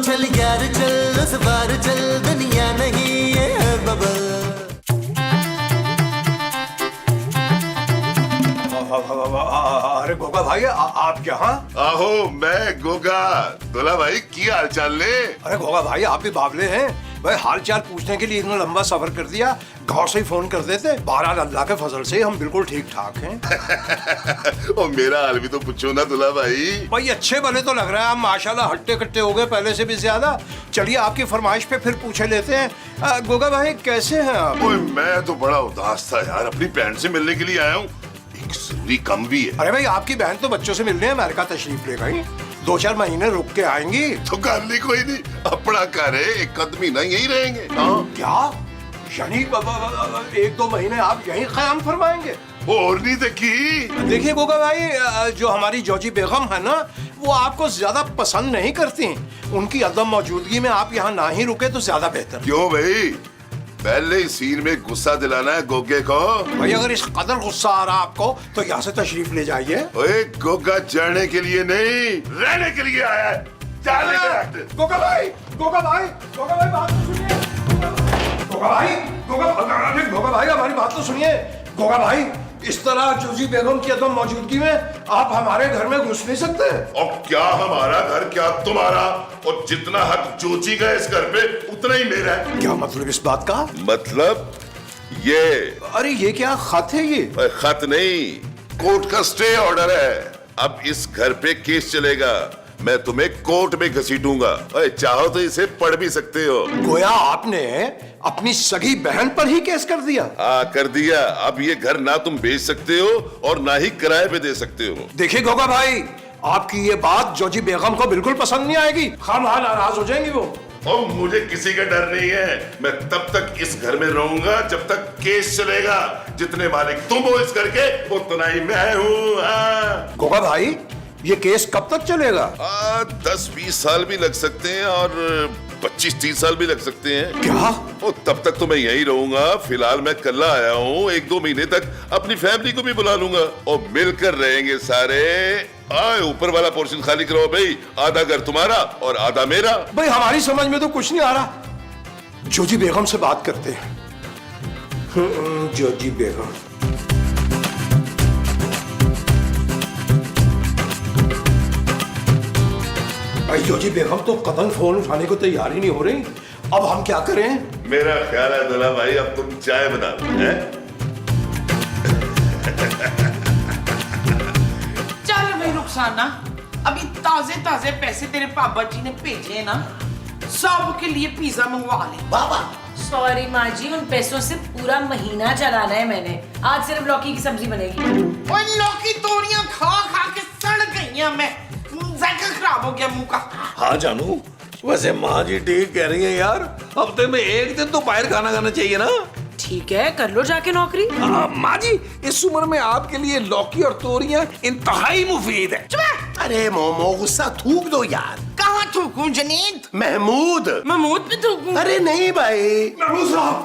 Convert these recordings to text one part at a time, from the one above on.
चल यार चल उस बार चल दुनिया नहीं ये है बबल। अरे गोगा भाई आप यहाँ? आहो मैं गोगा। दूल्हा भाई की हाल चाल ले? अरे गोगा भाई आप भी बावले हैं भाई, हाल चाल पूछने के लिए इतना लंबा सफर कर दिया, गाँव से ही फोन कर देते। बहरहाल अल्लाह के फजल से हम बिल्कुल ठीक ठाक हैं। और मेरा हाल भी तो पूछो ना दूल्हा भाई। भाई अच्छे भले तो लग रहा है, हम माशाल्लाह हट्टे कट्टे हो गए पहले से भी ज्यादा। चलिए आपकी फरमाइश पे फिर पूछे लेते हैं। गोगा भाई कैसे हैं आप? ओए मैं तो बड़ा उदास था यार, अपनी बहन से मिलने के लिए आया हूँ, एक जरूरी काम भी है। अरे भाई आपकी बहन तो बच्चों से मिलने अमेरिका तशरीफ ले गई, 2-4 महीने रुक के आएंगी। तो कर ली कोई नहीं, अपना घर है, एक कदमी नहीं यही रहेंगे। क्या यानी 1-2 महीने आप यहीं क़याम फरमाएंगे? और नहीं देखी। देखिए गोगा भाई, जो हमारी जोजी बेगम है ना, वो आपको ज्यादा पसंद नहीं करती। उनकी अदम मौजूदगी में आप यहाँ ना ही रुके तो ज्यादा बेहतर। क्यों भाई, पहले ही सीन में गुस्सा दिलाना है गोगे को? भाई अगर इस कदर गुस्सा आ रहा आपको तो यहाँ से तशरीफ ले जाइए। ओए गोगा जाने के लिए नहीं, रहने के लिए आया है। गोगा भाई, गोगा भाई, गोगा भाई बात तो सुनिए। गोगा भाई, गोगा भाई हमारी बात तो सुनिए। गोगा भाई इस तरह जोजी बेगम की अदम मौजूदगी में आप हमारे घर में घुस नहीं सकते। और क्या हमारा घर क्या तुम्हारा, और जितना हक जोजी का इस घर पे उतना ही मेरा है। क्या मतलब इस बात का? मतलब ये, अरे ये क्या खत है ये? खत नहीं, कोर्ट का स्टे ऑर्डर है। अब इस घर पे केस चलेगा, मैं तुम्हें कोर्ट में घसीटूंगा। चाहो तो इसे पढ़ भी सकते हो। गोया आपने अपनी सगी बहन पर ही केस कर दिया? कर दिया। अब ये घर ना तुम बेच सकते हो और ना ही किराए पे दे सकते हो। देखिए गोगा भाई, आपकी ये बात जोजी बेगम को बिल्कुल पसंद नहीं आएगी, खामखा नाराज हो जाएंगी वो। और मुझे किसी का डर नहीं है, मैं तब तक इस घर में रहूंगा जब तक केस चलेगा। जितने मालिक तुम हो इस घर के, उतना ही मैं हूँ। गोगा भाई ये केस कब तक चलेगा? 10-20 साल भी लग सकते हैं और 25-30 साल भी लग सकते हैं। क्या? और तब तक तो मैं यहीं रहूंगा। फिलहाल मैं कल आया हूँ, 1-2 महीने तक अपनी फैमिली को भी बुला लूंगा और मिलकर रहेंगे सारे। ऊपर वाला पोर्शन खाली कराओ भाई, आधा घर तुम्हारा और आधा मेरा। भाई हमारी समझ में तो कुछ नहीं आ रहा। जोजी बेगम से बात करते हैं। जोजी बेगम, भाई जोजी बेगम तो कतई फोन उठाने को तैयार ही नहीं हो रही। अब हम क्या करें? मेरा ख्याल है दूल्हा भाई, अब तुम चाय बना लो। चल भाई रुखसाना, अभी ताजे ताजे पैसे तेरे पापा जी ने भेजे हैं ना, सब के लिए पिज्जा मंगवा ले। बाबा सॉरी माँ जी, उन पैसों से पूरा महीना चलाना है मैंने। आज सिर्फ लौकी की सब्जी बनेगी। और लौकी तोड़ियां खा खा के सड़ गई हैं, मैं जायका खराब हो गया मुंह का। हाँ जानू, वैसे माँ जी ठीक कह रही है यार, हफ्ते में एक दिन तो बाहर खाना खाना चाहिए ना। ठीक है, कर लो जाके नौकरी। माँ जी इस उम्र में आपके लिए लौकी और तोरियां इंतहाई मुफीद है। अरे मोमो गुस्सा थूक दो यार। कहाँ थूकूं जनीद? महमूद महमूद पे थूकूं? अरे नहीं भाई। महमूद साहब,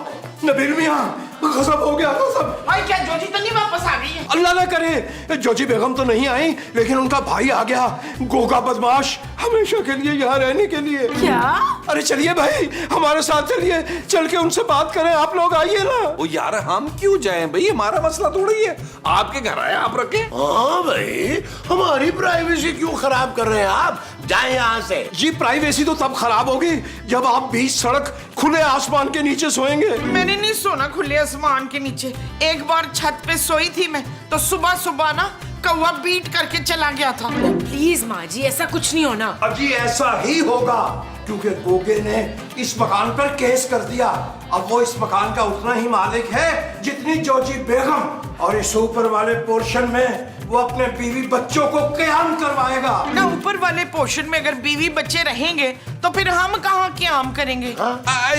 नबील मियां, गजब हो गया गजब। भाई क्या जोजी तो नहीं वापस आ गई है? अल्लाह ना करे जोजी बेगम तो नहीं आई, लेकिन उनका भाई आ गया, गोगा बदमाश, हमेशा के लिए यहाँ रहने के लिए। क्या? अरे चलिए भाई हमारे साथ चलिए, चल के उनसे बात करें। आप लोग आइए ना। वो यार हम क्यों जाएं भाई, हमारा मसला थोड़ी है। आपके घर आए आप रखें। हाँ भाई, हमारी प्राइवेसी क्यों खराब कर रहे हैं आप? जाए यहाँ से। जी प्राइवेसी तो तब खराब होगी जब आप बीच सड़क खुले आसमान के नीचे सोएंगे। मैंने नहीं सोना खुले आसमान के नीचे। एक बार छत पे सोई थी मैं, तो सुबह सुबह ना कौवा बीट करके चला गया था। प्लीज माँ जी ऐसा कुछ नहीं होना। अजी ऐसा ही होगा, क्योंकि गोगे ने इस मकान पर केस कर दिया। अब वो इस मकान का उतना ही मालिक है जितनी जोजी बेगम, और इस ऊपर वाले पोर्शन में वो अपने बीवी बच्चों को क़याम करवाएगा ना। ऊपर वाले पोर्शन में अगर बीवी बच्चे रहेंगे तो फिर हम कहाँ क़याम करेंगे?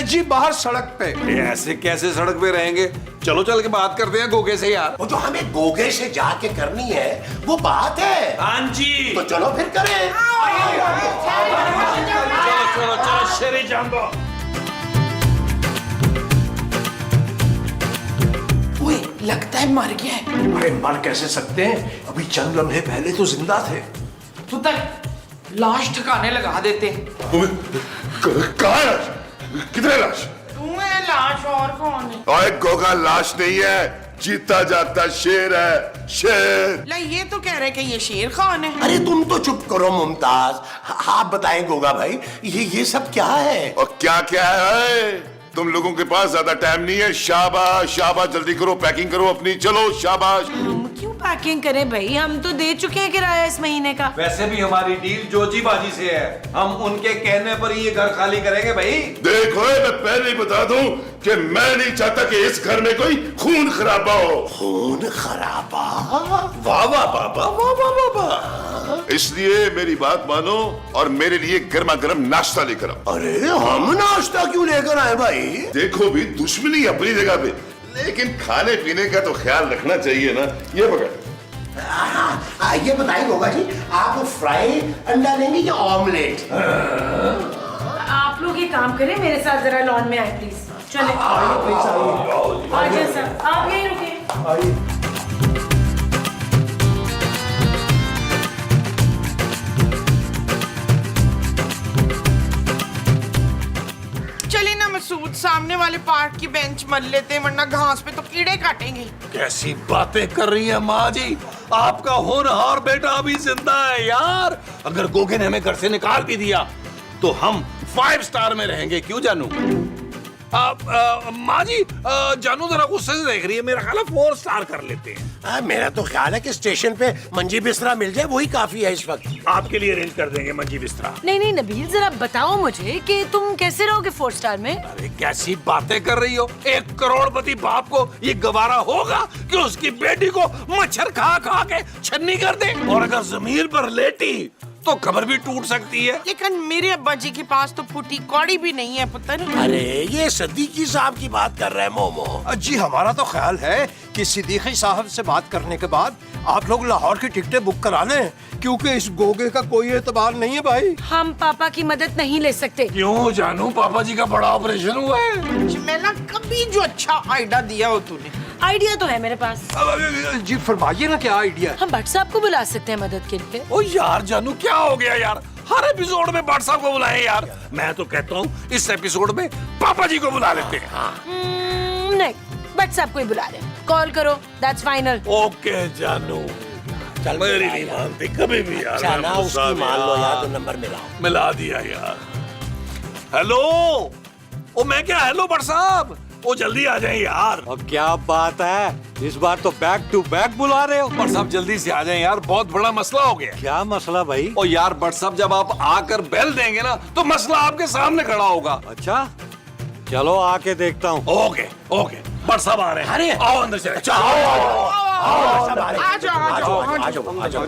जी बाहर सड़क पे। ऐसे कैसे सड़क पे रहेंगे? चलो चल के बात करते हैं गोगे से यार। वो जो हमें गोगे से जाके करनी है वो बात है। हाँ जी, तो चलो फिर करें। चलो चलो चलो शेरी जाम्बो। लगता है मर गया है। अरे मर कैसे सकते हैं, अभी चंद लम्हे पहले तो जिंदा थे। पुत्र लाश ठिकाने लगा देते। कहाँ है लाश? कितने लाश? तू है लाश और कौन है? ओए गोगा लाश नहीं है, जीता जागता शेर है, शेर। ला ये तो कह रहे कि ये शेर खान है। अरे तुम तो चुप करो मुमताज। आप बताएं गोगा भाई, ये सब क्या है? और क्या क्या है? तुम लोगों के पास ज्यादा टाइम नहीं है। शाबाश शाबाश, जल्दी करो, पैकिंग करो अपनी, चलो शाबाश। हम क्यों पैकिंग करें भाई, हम तो दे चुके हैं किराया इस महीने का। वैसे भी हमारी डील जोजी बाजी से है, हम उनके कहने पर ही ये घर खाली करेंगे भाई। देखो मैं पहले ही बता दूं कि मैं नहीं चाहता कि इस घर में कोई खून खराबा हो। खून खराबा? वाह वाह बाबा, वाह वाह बाबा। इसलिए मेरी बात मानो और मेरे लिए गर्मा गर्म नाश्ता लेकर आओ। अरे हम नाश्ता क्यों लेकर आए भाई? देखो भी दुश्मनी अपनी जगह पे, लेकिन खाने पीने का तो ख्याल रखना चाहिए ना। ये पकड़। ये बताएं गोगा जी, आप फ्राई अंडा लेंगे या ऑमलेट? आप लोग ये काम करें, मेरे साथ जरा लॉन में आए प्लीज। चले आइए सर, आप यहीं रुकिए। चलिए ना मसूद, सामने वाले पार्क की बेंच मल लेते हैं, वरना घास पे तो कीड़े काटेंगे। कैसी बातें कर रही है माँ जी, आपका होनहार बेटा अभी जिंदा है यार। अगर गोगे ने हमें घर से निकाल भी दिया तो हम 5 स्टार में रहेंगे, क्यों जानू? माँ जी, जानू जरा गुस्से से देख रही है, मेरा ख्याल है 4 स्टार कर लेते हैं। मेरा तो ख्याल है कि स्टेशन पे मंजी बिस्तरा मिल जाए, वही काफी है इस वक्त। आपके लिए अरेंज कर देंगे मंजी बिस्तरा। नहीं नबील, जरा बताओ मुझे कि तुम कैसे रहोगे 4 स्टार में? अरे कैसी बातें कर रही हो, 1 करोड़पति बाप को ये गवारा होगा कि उसकी बेटी को मच्छर खा खा के छन्नी कर दे? और अगर जमीन पर लेटी तो कमर भी टूट सकती है। लेकिन मेरे अब्बा जी के पास तो फूटी कौड़ी भी नहीं है पुत्र। अरे ये सदीकी साहब की बात कर रहे हैं मोमो। जी हमारा तो ख्याल है कि सिद्दीकी साहब से बात करने के बाद आप लोग लाहौर की टिकटें बुक करा लें, क्योंकि इस गोगे का कोई एतबार नहीं है भाई। हम पापा की मदद नहीं ले सकते। क्यों जानू, पापा जी का बड़ा ऑपरेशन हुआ है। मैं ना कभी जो अच्छा आइडिया दिया हो तूने। आइडिया तो है मेरे पास। जी फरमाइए ना, क्या आइडिया है? हम भट्ट साहब को बुला सकते हैं मदद के लिए। ओ यार जानू, क्या हो गया यार, हर एपिसोड में भट्ट साहब को बुलाएं यार। मैं तो कहता हूँ इस एपिसोड में पापा जी को बुला लेते हैं। नहीं, भट्ट साहब को ही बुला ले। कॉल करो, दैट्स फाइनल। ओके जानू, चल मेरी नहीं मानती कभी भी यार। अच्छा ना, मैं गुस्सा उसकी मान लो में- यार, तो नंबर मिलाओ। मिला दिया यार। हेलो, ओ मैं क्या, हेलो भट्ट साहब, ओ जल्दी आ जाएं यार। अब क्या बात है, इस बार तो बैक टू बैक बुला रहे हो। भट्ट साहब जल्दी से आ जाएं यार, बहुत बड़ा मसला हो गया। क्या मसला भाई? ओ यार भट्ट साहब, जब आप आकर बेल देंगे ना तो मसला आपके सामने खड़ा होगा। अच्छा चलो आके देखता हूँ। ओके ओके, भट्ट साहब आ रहे हैं। अरे आओ अंदर से। सब आ रहे हैं। आ जाओ, आ जाओ, आ जाओ। आ जाओ।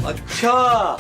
अच्छा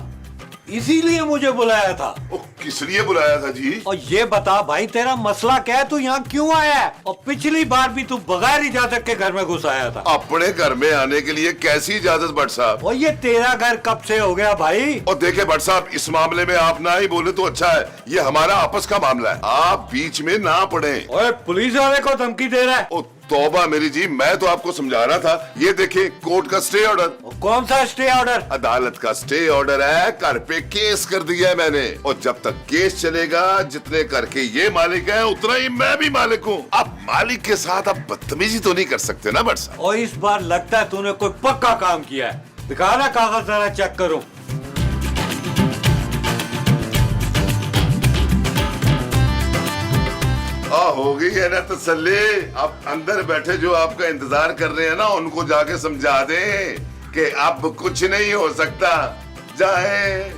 इसीलिए मुझे बुलाया था। ओ, किस लिए बुलाया था जी? और ये बता भाई, तेरा मसला क्या है, तू यहाँ क्यों आया है? और पिछली बार भी तू बगैर इजाजत के घर में घुस आया था। अपने घर में आने के लिए कैसी इजाजत भट्ट साहब? और ये तेरा घर कब से हो गया भाई? और देखे भट्ट साहब, इस मामले में आप ना ही बोले तो अच्छा है, ये हमारा आपस का मामला है, आप बीच में ना पड़े। ओए पुलिस वाले को धमकी दे रहा है? ओ तौबा मेरी जी, मैं तो आपको समझा रहा था। ये देखिए कोर्ट का स्टे ऑर्डर। कौन सा स्टे ऑर्डर? अदालत का स्टे ऑर्डर है, घर पे केस कर दिया है मैंने, और जब तक केस चलेगा जितने घर के ये मालिक है उतना ही मैं भी मालिक हूँ। अब मालिक के साथ आप बदतमीजी तो नहीं कर सकते ना भट्ट साहब। और इस बार लगता है तूने कोई पक्का काम किया है। दिखा ना कागज, जरा चेक करूं। हो गई है ना तसल्ली। अब अंदर बैठे जो आपका इंतजार कर रहे हैं ना, उनको जाके समझा दें कि अब कुछ नहीं हो सकता। जाए।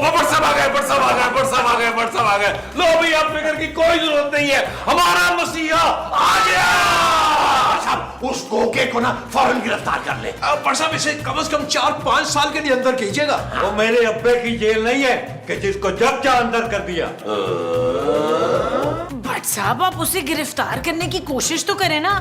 भट्ट साहब आ गए, भट्ट साहब आ गए, भट्ट साहब आ गए, भट्ट साहब आ गए। लो भाई, आप फिक्र की कोई जरूरत नहीं है, हमारा मसीहा आ गया। साहब उस गोगे को ना फौरन गिरफ्तार कर ले। पर साहब इसे कम से कम 4-5 साल के लिए अंदर कीजिएगा। वो मेरे अब्बे की जेल नहीं है कि जिसको जब चाह अंदर कर दिया। भट्ट साहब, आप उसे गिरफ्तार करने की कोशिश तो करें ना।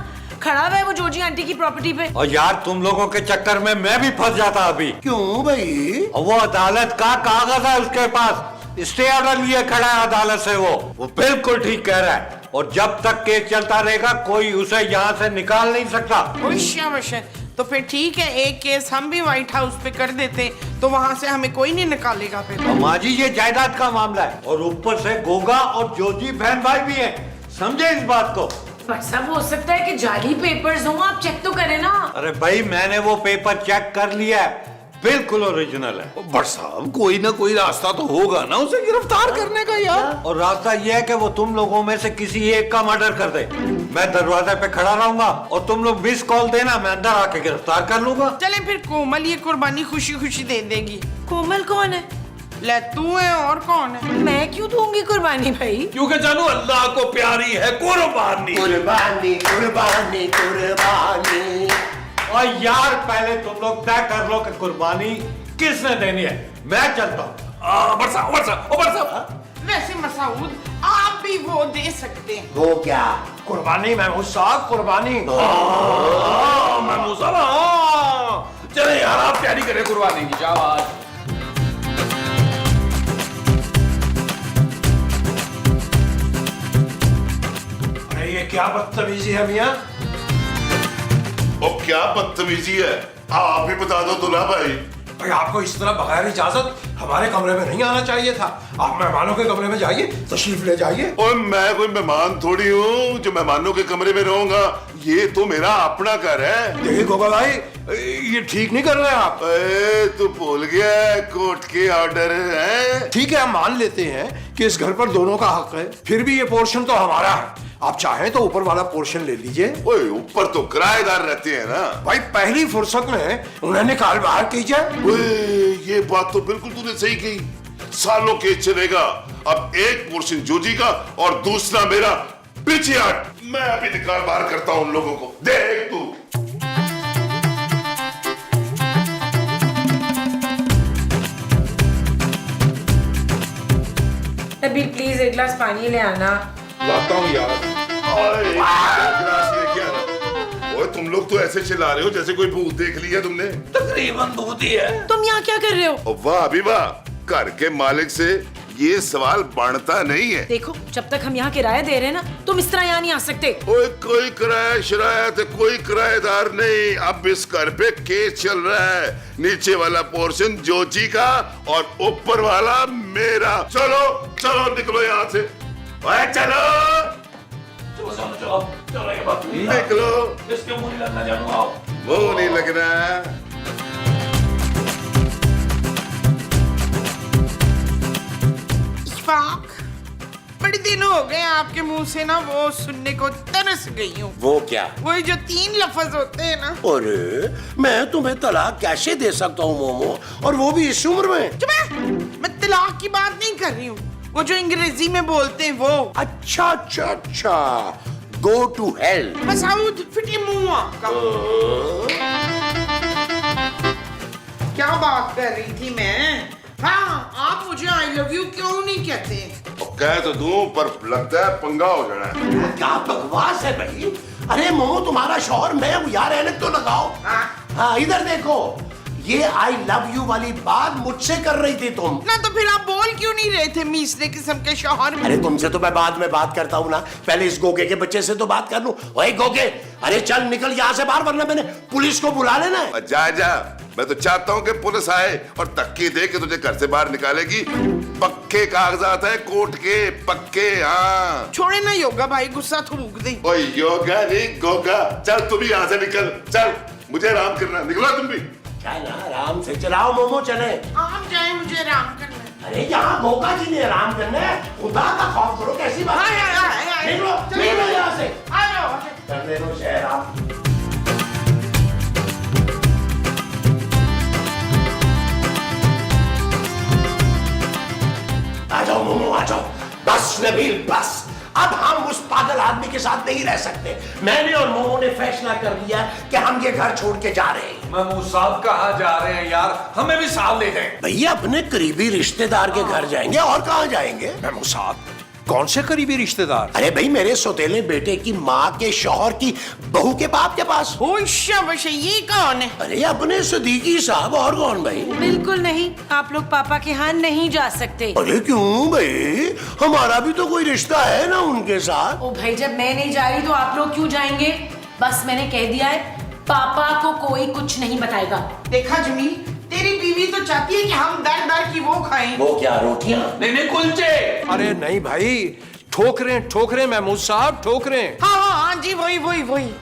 खड़ा हुआ है वो जोजी आंटी की प्रॉपर्टी पे। और यार तुम लोगों के चक्कर में मैं भी फंस जाता अभी। क्यों भाई? और वो अदालत का कागज है उसके पास, स्टे ऑर्डर लिए खड़ा है अदालत से। वो बिल्कुल ठीक कह रहा है, और जब तक केस चलता रहेगा कोई उसे यहाँ से निकाल नहीं सकता। शाबाश है। तो फिर ठीक है, एक केस हम भी व्हाइट हाउस पे कर देते तो वहां से हमें कोई नहीं निकालेगा फिर। माँ जी ये जायदाद का मामला है, और ऊपर से गोगा और जोजी बहन भाई भी हैं, समझे इस बात को। पर सब हो सकता है कि जाली पेपर्स हो, आप चेक तो करें ना। अरे भाई मैंने वो पेपर चेक कर लिया है, बिल्कुल ओरिजिनल है। भट्ट साहब कोई ना कोई रास्ता तो होगा ना उसे गिरफ्तार करने का यार। और रास्ता ये है कि वो तुम लोगों में से किसी एक का मर्डर कर दे। मैं दरवाजे पे खड़ा रहूंगा और तुम लोग मिस कॉल देना, मैं अंदर आके गिरफ्तार कर लूंगा। चले फिर कोमल ये कुर्बानी खुशी खुशी दे देगी। कोमल कौन है? ले तू है और कौन है? मैं क्यों दूंगी कुर्बानी भाई? क्योंकि जानू अल्लाह को प्यारी है कुर्बानी। कुर्बानी कुर्बानी कुर्बानी। और यार पहले तुम लोग तय कर लो कि कुर्बानी किसने देनी है, मैं चलता हूँ। भट्ट साहब वैसे मसूद आप भी वो दे सकते हैं। वो क्या? कुर्बानी महमूद साहब, कुर्बानी। महमूद साहब चले यार, आप तैयारी करें कुर्बानी की। शाबाश। अरे ये क्या बदतमीजी है मियाँ? और क्या बदतमीजी है, आप भी बता दो दुल्हा भाई। भाई आपको इस तरह बगैर इजाजत हमारे कमरे में नहीं आना चाहिए था। आप मेहमानों के कमरे में जाइए, तशरीफ ले जाइए। और मैं कोई मेहमान थोड़ी हूँ जो मेहमानों के कमरे में रहूंगा, ये तो मेरा अपना घर है। देखिए गोगा भाई, ये ठीक नहीं कर रहे आप। तू भूल गया कोर्ट के ऑर्डर है। ठीक है, हम मान लेते हैं कि इस घर पर दोनों का हक है, फिर भी ये पोर्शन तो हमारा है। आप चाहें तो ऊपर वाला पोर्शन ले लीजिए। ओए ऊपर तो किराएदार रहते हैं ना। भाई पहली फुर्सत में उन्हें निकाल बाहर कीजिए। ओए ये बात तो बिल्कुल तूने सही कही, सालों केस चलेगा। अब एक पोर्शन जोजी का और दूसरा मेरा। पीछे हट, मैं अभी निकाल बाहर करता हूं उन लोगों को। देख तू। नबील प्लीज एक गिलास पानी ले आना। लाता हूं यार। ओए, गिलास लेके आना। ओए तुम लोग तो ऐसे चिल्ला रहे हो जैसे कोई भूत देख लिया तुमने। तकरीबन दूध ही है। तुम यहाँ क्या कर रहे हो? और वाह अभी वाह, घर के मालिक से ये सवाल बनता नहीं है। देखो जब तक हम यहाँ किराया दे रहे हैं ना, तुम इस तरह यहाँ नहीं आ सकते। ओए कोई किराया शराया तो कोई किराएदार नहीं। अब इस घर पे केस चल रहा है। नीचे वाला पोर्शन जोजी का और ऊपर वाला मेरा। चलो चलो निकलो यहाँ से। ओए चलो चलो ये बात निकलो। इसके मुंह नहीं लगना जानू। आओ वो नहीं लगना। इशफाक, बड़े दिन हो गए आपके मुंह से ना वो सुनने को तरस गई हूँ। वो क्या? वही जो 3 लफ्ज होते हैं ना। अरे मैं तुम्हें तलाक कैसे दे सकता हूँ मोमो, और वो भी इस उम्र में? चुप है। मैं तलाक की बात नहीं कर रही हूँ, वो जो अंग्रेजी में बोलते हैं वो। अच्छा अच्छा अच्छा, गो टू हेल। मसूद फिटे मुंह आपका। क्या बात कर रही थी मैं? हाँ, आप मुझे आई लव यू क्यों नहीं कहते? कह तो दूं पर लगता है पंगा हो जाना है। क्या बकवास है भाई? अरे मोमो तुम्हारा शौहर मैं हूँ यार, रहने तो लगाओ। हाँ इधर देखो, ये आई लव यू वाली बात मुझसे कर रही थी तुम ना, तो फिर आप बोल क्यों नहीं रहे थे मीसरे किस्म के शौहर? अरे तुमसे तो मैं बाद में बात करता हूँ ना, पहले इस गोगे के बच्चे से तो बात कर लूं। ओए गोगे, अरे चल निकल यहाँ से बाहर, वरना मैंने पुलिस को बुला लेना है। जा जा, मैं तो चाहता हूँ कि पुलिस आए और तक्की दे के तुझे घर से बाहर निकालेगी। पक्के कागजात है कोर्ट के, पक्के। हाँ छोड़े ना योगा भाई, गुस्सा थूक दे। ओए योगा नहीं गोगा। चल तू भी यहाँ से निकल, चल मुझे आराम करना। निकलो तुम भी। चल आराम से चलाओ मोमो, चले। आप जाए, मुझे आराम करना है। अरे यहाँ गोगा जी ने आराम करना है, खुदा का खौफ करो। कैसी बात आए, आए, आए, है? आए। निकलो निकलो यहाँ से। आ जाओ। कर दे लो शहर आप। आ जाओ मोमो आ जाओ। बस नबील बस, अब हम उस पागल आदमी के साथ नहीं रह सकते। मैंने और मोमो ने फैसला कर लिया कि हम ये घर छोड़ के जा रहे हैं। महमूद साहब कहाँ जा रहे हैं यार? हमें भी साथ ले जाएं। भैया अपने करीबी रिश्तेदार के घर जाएंगे, और कहाँ जाएंगे? महमूद साहब, कौन से करीबी रिश्तेदार? अरे भाई मेरे सौतेले बेटे की माँ के शौहर की बहू के बाप के पास। ओह शाबाश, ये कौन है? अरे अपने सदीकी साहब, और कौन भाई? बिल्कुल नहीं, आप लोग पापा के यहाँ नहीं जा सकते। अरे क्यों भाई, हमारा भी तो कोई रिश्ता है ना उनके साथ। ओ भाई, जब मैं नहीं जा रही तो आप लोग क्यों जाएंगे? बस मैंने कह दिया है, पापा को कोई कुछ नहीं बताएगा। देखा जमील, तेरी बीवी तो चाहती है कि हम दर दर की वो खाएं। वो क्या, रोटियां? नहीं कुलचे। अरे नहीं भाई, ठोकरें महमूद साहब, ठोकरें। हाँ जी, वही।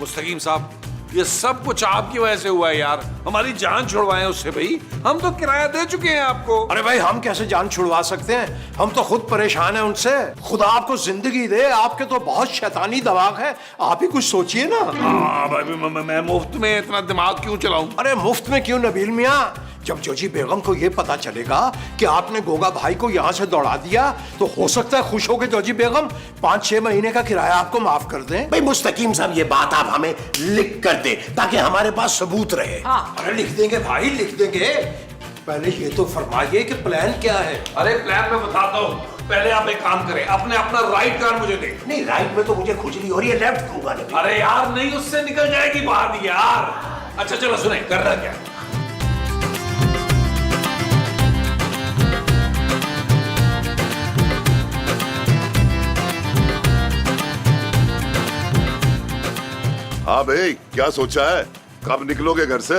मुस्तकीम साहब, ये सब कुछ आपकी वजह से हुआ है यार। हमारी जान छुड़वाएं उससे भाई, हम तो किराया दे चुके हैं आपको। अरे भाई, हम कैसे जान छुड़वा सकते हैं? हम तो खुद परेशान हैं उनसे। खुदा आपको जिंदगी दे, आपके तो बहुत शैतानी दिमाग है, आप ही कुछ सोचिए ना। भाई मैं मुफ्त में इतना दिमाग क्यों चलाऊं? अरे मुफ्त में क्यों नबील मियाँ? जब जोजी बेगम को ये पता चलेगा कि आपने गोगा भाई को यहाँ से दौड़ा दिया, तो हो सकता है खुश होकर जोजी बेगम 5-6 महीने का किराया आपको माफ कर दें। भाई मुस्तकीम साहब, ये बात आप हमें लिख कर दे ताकि हमारे पास सबूत रहे। हाँ। अरे लिख देंगे भाई, लिख देंगे। पहले ये तो फरमाइए कि प्लान क्या है? अरे प्लान मैं बताता हूँ, पहले आप एक काम करें, अपना राइट कान मुझे दे। नहीं, राइट में तो मुझे खुजली हो रही है, लेफ्ट दूंगा नहीं। अरे यार नहीं, उससे निकल जाएगी बात यार। अच्छा चलो सुने, करना क्या? हाँ भाई, क्या सोचा है? कब निकलोगे घर से?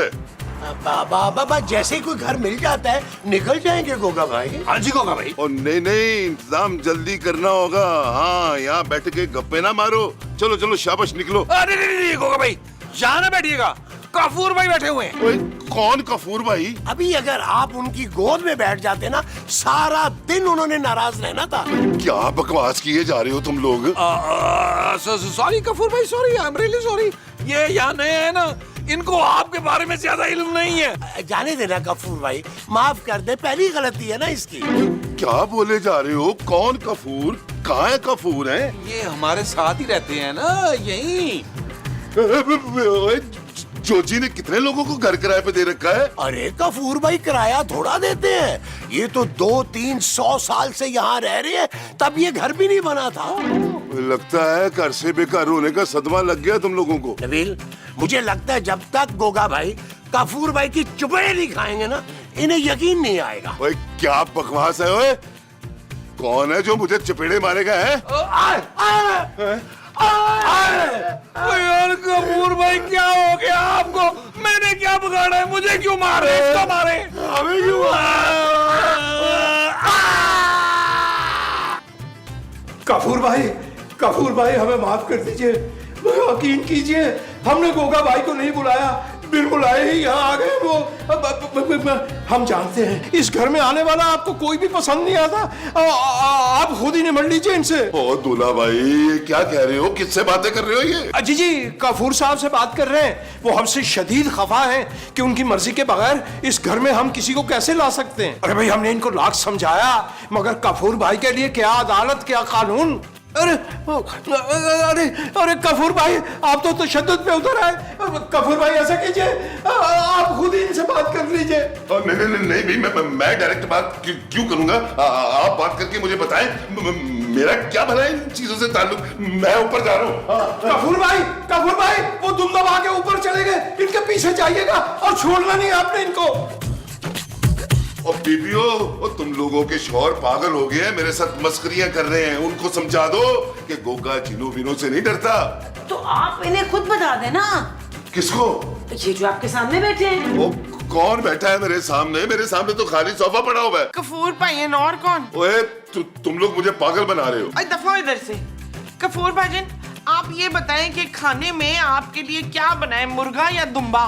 बाबा जैसे ही कोई घर मिल जाता है निकल जाएंगे गोगा भाई। हाँ जी गोगा भाई। और नहीं, इंतजाम जल्दी करना होगा। हाँ, यहाँ बैठ के गप्पे ना मारो। चलो शाबाश निकलो। अरे नहीं गोगा भाई, यहाँ ना बैठिएगा, काफूर भाई बैठे हुए हैं। ओए, कौन कफूर भाई? अभी अगर आप उनकी गोद में बैठ जाते ना, सारा दिन उन्होंने नाराज रहना था। क्या बकवास किए जा रहे हो तुम लोग? सॉरी कफूर भाई, sorry, I am really sorry. ये यहाँ नए हैं ना, इनको आपके बारे में ज्यादा इल्म नहीं है। जाने देना कफूर भाई, माफ कर दे, पहली गलती है ना इसकी। क्या बोले जा रहे हो? कौन कफूर? कहाँ है कफूर है? ये हमारे साथ ही रहते हैं ना, यही। जोजी ने कितने लोगों को घर किराए पे दे रखा है? अरे कफूर भाई, किराया थोड़ा देते हैं, ये तो 200-300 साल से यहाँ रह रहे हैं, तब ये घर भी नहीं बना था। लगता है घर से बेकार होने का सदमा लग गया तुम लोगों को। नबील, मुझे लगता है जब तक गोगा भाई कफूर भाई की चुपड़े नहीं खाएंगे ना, इन्हें यकीन नहीं आएगा। ओए, क्या बकवास है? ओए, कौन है जो मुझे चपेड़े मारेगा? है यार कपूर भाई, क्या हो गया आपको? मैंने क्या बिगाड़ा है? मुझे क्यों मारे? इसको मारे। हमें क्यों? कफूर भाई हमें माफ कर दीजिए, यकीन कीजिए, हमने गोगा भाई को नहीं बुलाया, बिन बुलाए ही यहाँ आ गए वो। हम जानते हैं इस घर में आने वाला आपको कोई भी पसंद नहीं आता, आप खुद ही निमट लीजिए इनसे। ओ दूल्हा भाई, ये क्या कह रहे हो? किससे बातें कर रहे हो ये? जी कफूर साहब से बात कर रहे हैं। वो हमसे शदीद खफा हैं कि उनकी मर्जी के बगैर इस घर में हम किसी को कैसे ला सकते हैं। अरे भाई, हमने इनको लाख समझाया, मगर कफूर भाई के लिए क्या अदालत, क्या कानून। अरे कफूर भाई, आप तो तशद्दुद पे उतर आए। कफूर भाई ऐसा कीजिए, आप खुद ही इनसे बात कर लीजिए। नहीं भाई, मैं डायरेक्ट बात क्यों करूंगा? आप बात करके मुझे बताएं, मेरा क्या भला इन चीजों से ताल्लुक? मैं ऊपर जा रहा हूँ। कफूर भाई, वो दुम दबा के ऊपर चले गए, इनके पीछे जाइएगा और छोड़ना नहीं आपने इनको। और बीबीओ, तुम लोगों के शौहर पागल हो गए हैं, मेरे साथ मस्करियां कर रहे हैं। उनको समझा दो कि गोगा जिनो बिनो से नहीं डरता। तो आप इन्हें खुद बता देना। किसको? ये जो आपके सामने बैठे हैं। वो कौन बैठा है मेरे सामने? मेरे सामने तो खाली सोफा पड़ा हुआ है। कफूर भाई और कौन? ओए, तुम लोग मुझे पागल बना रहे हो। दफा इधर से। कफूर भाईजान, आप ये बताएं कि खाने में आपके लिए क्या बनाए, मुर्गा या दुम्बा?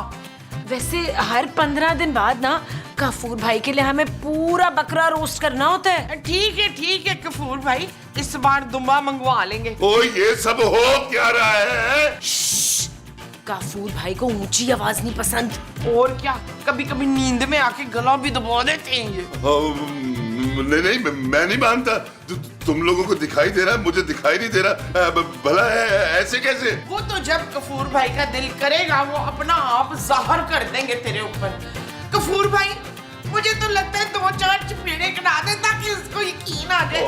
वैसे हर 15 दिन बाद ना कफूर भाई के लिए हमें पूरा बकरा रोस्ट करना होता है। ठीक है कफूर भाई, इस बार दुम्बा मंगवा लेंगे। ओ, ये सब हो क्या रहा है? कफूर भाई को ऊंची आवाज नहीं पसंद। और क्या, कभी कभी नींद में आके गला भी दबा देते हैं ये। नहीं, मैं नहीं मानता। तुम लोगों को दिखाई दे रहा है, मुझे दिखाई नहीं दे रहा। भला ऐसे कैसे? वो तो जब कफूर भाई का दिल करेगा वो अपना आप जाहिर कर देंगे तेरे ऊपर। कफूर भाई, मुझे तो लगता है 2-4 चपेड़े कटा दे ताकि उसको यकीन आ जाए।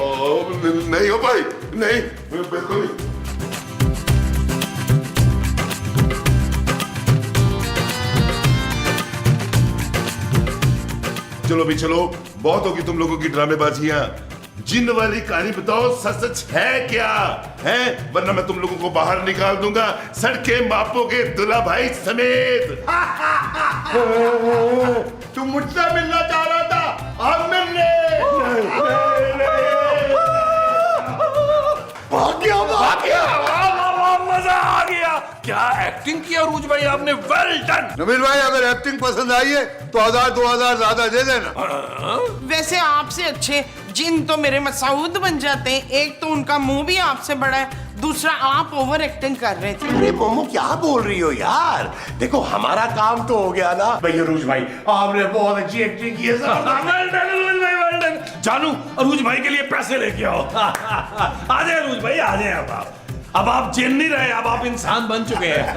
नहीं हो भाई, नहीं बिल्कुल नहीं। चलो भी चलो, बहुत होगी तुम लोगों की ड्रामेबाजियां। जिन वाली कहानी बताओ, सच सच है क्या है, वरना मैं तुम लोगों को बाहर निकाल दूंगा सड़कें मापोगे दुल्हा भाई समेत। तू मुझसे मिलना चाह रहा था, अब मिलने मजा आ गया। क्या एक्टिंग की अरूज भाई आपने, वेल डन। नबील भाई अगर एक्टिंग पसंद आई है तो 1000-2000 ज्यादा दे देना। वैसे आपसे अच्छे जिन तो मेरे मसूद बन जाते हैं। एक तो उनका मुंह भी आपसे बड़ा है, दूसरा आप ओवर एक्टिंग कर रहे थे। अरे मोमो क्या बोल रही हो यार, देखो हमारा काम तो हो गया ना। भाई अरूज भाई आपने बहुत अच्छी एक्टिंग की है सर। वेल डन अरूज भाई, वेल डन। जानू अरूज भाई के लिए पैसे लेके आओ। आ जाए अरूज भाई, आ जाए। अब आप जिन नहीं रहे, अब आप इंसान बन चुके हैं।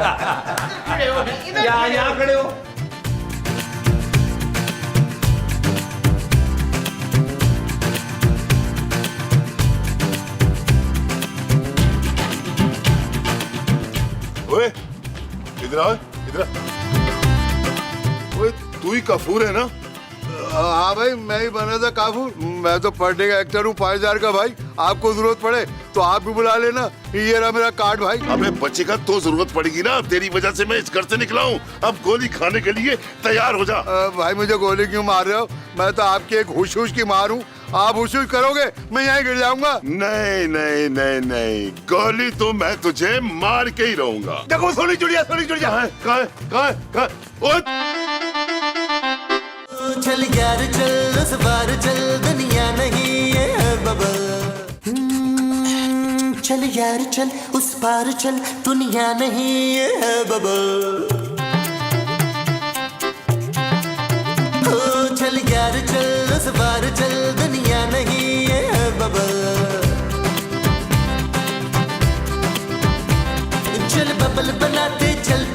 खड़े हो ना, इधर यहाँ खड़े हो। ओए इधर आओ, इधर आ। ओए तू ही काफूर है ना? हाँ भाई, मैं ही बना था काफूर। मैं तो पर डे का एक्टर हूँ 5000 का भाई। आपको जरूरत पड़े तो आप भी बुला लेना। ये रहा मेरा कार्ड भाई। अबे बचेगा तो जरूरत पड़ेगी ना, तेरी वजह से मैं इस घर से निकला हूँ। अब गोली खाने के लिए तैयार हो जा। भाई मुझे गोली क्यों मार रहे हो? मैं तो आपकी एक हुश की मार हूँ। आप हुश करोगे मैं यहीं गिर जाऊंगा। नहीं नहीं नहीं नहीं, गोली तो मैं तुझे मार के ही रहूंगा। देखो सोनी चिड़िया, सोनी चिड़िया। कहाँ चल यार चल, उस बार चल, दुनिया नहीं ये बबल। चल यार चल, उस पार चल, दुनिया नहीं ये बबल। चल यार चल, उस बार चल, दुनिया नहीं ये बबल। चल बबल बनाते चल